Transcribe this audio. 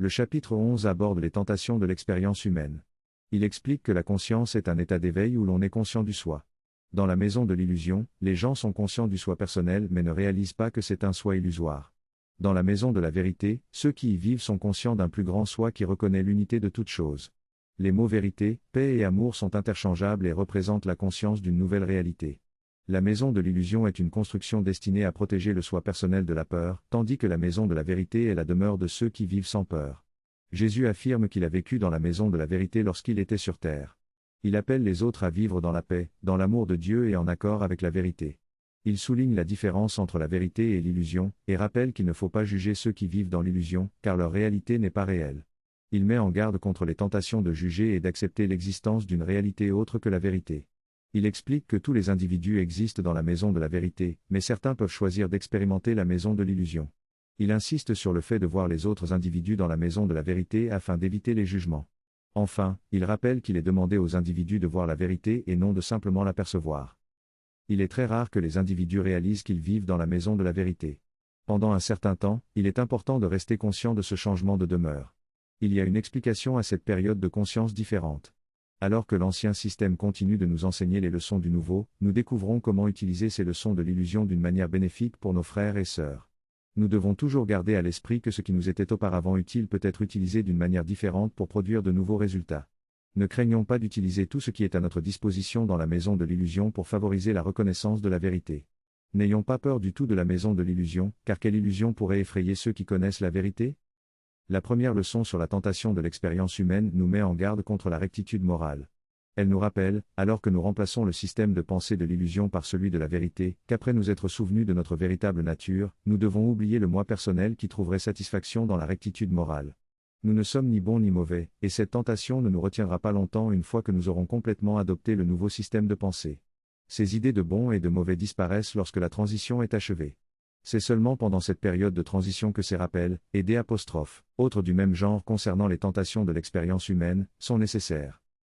Le chapitre 11 aborde les tentations de l'expérience humaine. Il explique que la conscience est un état d'éveil où l'on est conscient du soi. Dans la maison de l'illusion, les gens sont conscients du soi personnel mais ne réalisent pas que c'est un soi illusoire. Dans la maison de la vérité, ceux qui y vivent sont conscients d'un plus grand soi qui reconnaît l'unité de toutes choses. Les mots vérité, paix et amour sont interchangeables et représentent la conscience d'une nouvelle réalité. La maison de l'illusion est une construction destinée à protéger le soi personnel de la peur, tandis que la maison de la vérité est la demeure de ceux qui vivent sans peur. Jésus affirme qu'il a vécu dans la maison de la vérité lorsqu'il était sur terre. Il appelle les autres à vivre dans la paix, dans l'amour de Dieu et en accord avec la vérité. Il souligne la différence entre la vérité et l'illusion, et rappelle qu'il ne faut pas juger ceux qui vivent dans l'illusion, car leur réalité n'est pas réelle. Il met en garde contre les tentations de juger et d'accepter l'existence d'une réalité autre que la vérité. Il explique que tous les individus existent dans la maison de la vérité, mais certains peuvent choisir d'expérimenter la maison de l'illusion. Il insiste sur le fait de voir les autres individus dans la maison de la vérité afin d'éviter les jugements. Enfin, il rappelle qu'il est demandé aux individus de voir la vérité et non de simplement l'apercevoir. Il est très rare que les individus réalisent qu'ils vivent dans la maison de la vérité. Pendant un certain temps, il est important de rester conscient de ce changement de demeure. Il y a une explication à cette période de conscience différente. Alors que l'ancien système continue de nous enseigner les leçons du nouveau, nous découvrons comment utiliser ces leçons de l'illusion d'une manière bénéfique pour nos frères et sœurs. Nous devons toujours garder à l'esprit que ce qui nous était auparavant utile peut être utilisé d'une manière différente pour produire de nouveaux résultats. Ne craignons pas d'utiliser tout ce qui est à notre disposition dans la maison de l'illusion pour favoriser la reconnaissance de la vérité. N'ayons pas peur du tout de la maison de l'illusion, car quelle illusion pourrait effrayer ceux qui connaissent la vérité ? La première leçon sur la tentation de l'expérience humaine nous met en garde contre la rectitude morale. Elle nous rappelle, alors que nous remplaçons le système de pensée de l'illusion par celui de la vérité, qu'après nous être souvenus de notre véritable nature, nous devons oublier le moi personnel qui trouverait satisfaction dans la rectitude morale. Nous ne sommes ni bons ni mauvais, et cette tentation ne nous retiendra pas longtemps une fois que nous aurons complètement adopté le nouveau système de pensée. Ces idées de bon et de mauvais disparaissent lorsque la transition est achevée. C'est seulement pendant cette période de transition que ces rappels, et des apostrophes, autres du même genre concernant les tentations de l'expérience humaine, sont nécessaires.